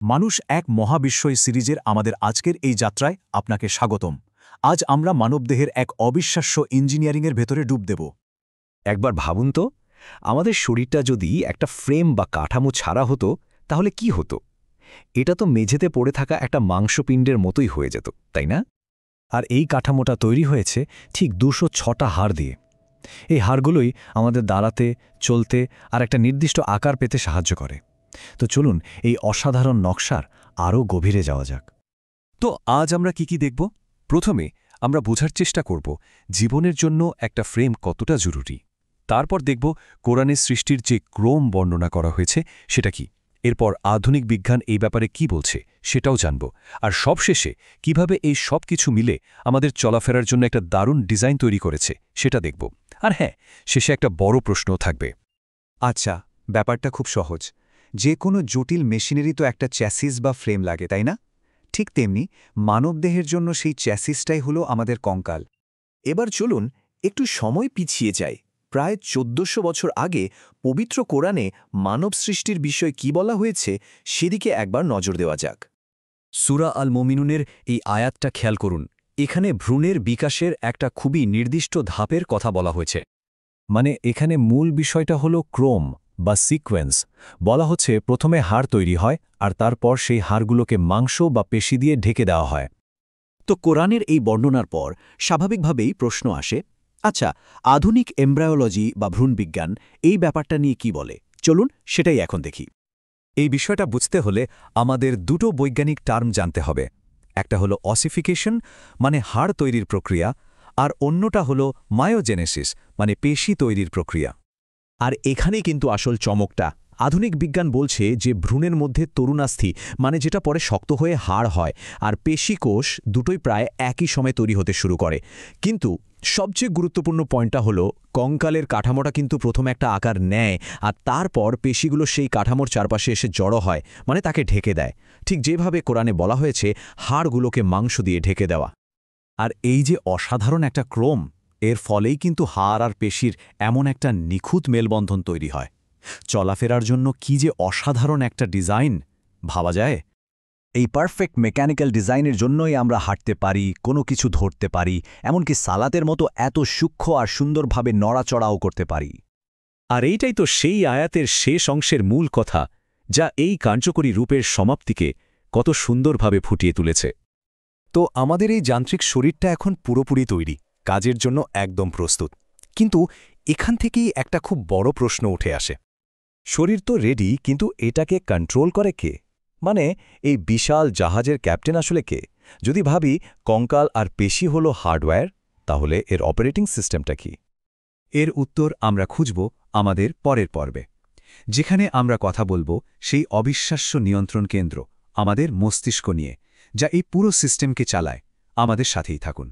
মানুষ এক মহাবিশ্বই সিরিজের আমাদের আজকের এই যাত্রায় আপনাকে স্বাগতম। আজ আমরা মানবদেহের এক অবিশ্বাস্য ইঞ্জিনিয়ারিংয়ের ভেতরে ডুব দেব। একবার ভাবুন তো, আমাদের শরীরটা যদি একটা ফ্রেম বা কাঠামো ছাড়া হতো তাহলে কি হতো? এটা তো মেঝেতে পড়ে থাকা একটা মাংসপিণ্ডের মতোই হয়ে যেত, তাই না? আর এই কাঠামোটা তৈরি হয়েছে ঠিক ২০৬টা হাড় দিয়ে। এই হাড়গুলোই আমাদের দাঁড়াতে, চলতে আর একটা নির্দিষ্ট আকার পেতে সাহায্য করে। তো চলুন এই অসাধারণ নকশার আরও গভীরে যাওয়া যাক। তো আজ আমরা কি দেখব? প্রথমে আমরা বোঝার চেষ্টা করব জীবনের জন্য একটা ফ্রেম কতটা জরুরি। তারপর দেখব কোরআনের সৃষ্টির যে ক্রম বর্ণনা করা হয়েছে সেটা কি। এরপর আধুনিক বিজ্ঞান এই ব্যাপারে কি বলছে সেটাও জানব। আর সবশেষে কিভাবে এই সব কিছু মিলে আমাদের চলাফেরার জন্য একটা দারুণ ডিজাইন তৈরি করেছে সেটা দেখব। আর হ্যাঁ, শেষে একটা বড় প্রশ্নও থাকবে। আচ্ছা, ব্যাপারটা খুব সহজ। যে কোনো জটিল মেশিনেরই তো একটা চ্যাসিস বা ফ্রেম লাগে, তাই না? ঠিক তেমনি মানবদেহের জন্য সেই চ্যাসিসটাই হলো আমাদের কঙ্কাল। এবার চলুন একটু সময় পিছিয়ে যাই। প্রায় ১৪০০ বছর আগে পবিত্র কোরআনে মানব সৃষ্টির বিষয় কি বলা হয়েছে সেদিকে একবার নজর দেওয়া যাক। সূরা আল মুমিনুনের এই আয়াতটা খেয়াল করুন। এখানে ভ্রূণের বিকাশের একটা খুবই নির্দিষ্ট ধাপের কথা বলা হয়েছে। মানে এখানে মূল বিষয়টা হলো ক্রোম বা সিকোয়েন্স। বলা হচ্ছে প্রথমে হাড় তৈরি হয় আর তারপর সেই হাড়গুলোকে মাংস বা পেশি দিয়ে ঢেকে দেওয়া হয়। তো কোরআনের এই বর্ণনার পর স্বাভাবিকভাবেই প্রশ্ন আসে, আচ্ছা, আধুনিক এমব্রায়োলজি বা ভ্রূণবিজ্ঞান এই ব্যাপারটা নিয়ে কি বলে? চলুন সেটাই এখন দেখি। এই বিষয়টা বুঝতে হলে আমাদের দুটো বৈজ্ঞানিক টার্ম জানতে হবে। একটা হলো অসিফিকেশন, মানে হাড় তৈরির প্রক্রিয়া, আর অন্যটা হলো মায়োজেনেসিস, মানে পেশি তৈরির প্রক্রিয়া। আর এখানেই কিন্তু আসল চমকটা। আধুনিক বিজ্ঞান বলছে যে ভ্রূণের মধ্যে তরুণাস্থি, মানে যেটা পরে শক্ত হয়ে হাড় হয়, আর পেশিকোষ দুটোই প্রায় একই সময় তৈরি হতে শুরু করে। কিন্তু সবচেয়ে গুরুত্বপূর্ণ পয়েন্টটা হলো কঙ্কালের কাঠামোটা কিন্তু প্রথমে একটা আকার নেয় আর তারপর পেশিগুলো সেই কাঠামোর চারপাশে এসে জড়ো হয়, মানে তাকে ঢেকে দেয়। ঠিক যেভাবে কোরআনে বলা হয়েছে হাড়গুলোকে মাংস দিয়ে ঢেকে দেওয়া। আর এই যে অসাধারণ একটা ক্রম, এর ফলেই কিন্তু হাড় আর পেশির এমন একটা নিখুঁত মেলবন্ধন তৈরি হয়। চলাফেরার জন্য কি যে অসাধারণ একটা ডিজাইন, ভাবা যায়? এই পারফেক্ট মেকানিক্যাল ডিজাইনের জন্যই আমরা হাঁটতে পারি, কোনো কিছু ধরতে পারি, এমনকি সালাতের মতো এত সূক্ষ্ম আর সুন্দরভাবে নড়াচড়াও করতে পারি। আর এইটাই তো সেই আয়াতের শেষ অংশের মূল কথা, যা এই কার্যকরী রূপের সমাপ্তিকে কত সুন্দরভাবে ফুটিয়ে তুলেছে। তো আমাদের এই যান্ত্রিক শরীরটা এখন পুরোপুরি তৈরি, কাজের জন্য একদম প্রস্তুত। কিন্তু এখান থেকেই একটা খুব বড় প্রশ্ন উঠে আসে। শরীর তো রেডি, কিন্তু এটাকে কন্ট্রোল করে কে? মানে এই বিশাল জাহাজের ক্যাপ্টেন আসলে কে? যদি ভাবি কঙ্কাল আর পেশি হলো হার্ডওয়্যার, তাহলে এর অপারেটিং সিস্টেমটা কি? এর উত্তর আমরা খুঁজব আমাদের পরের পর্বে, যেখানে আমরা কথা বলবো সেই অবিশ্বাস্য নিয়ন্ত্রণ কেন্দ্র, আমাদের মস্তিষ্ক নিয়ে, যা এই পুরো সিস্টেমকে চালায়। আমাদের সাথেই থাকুন।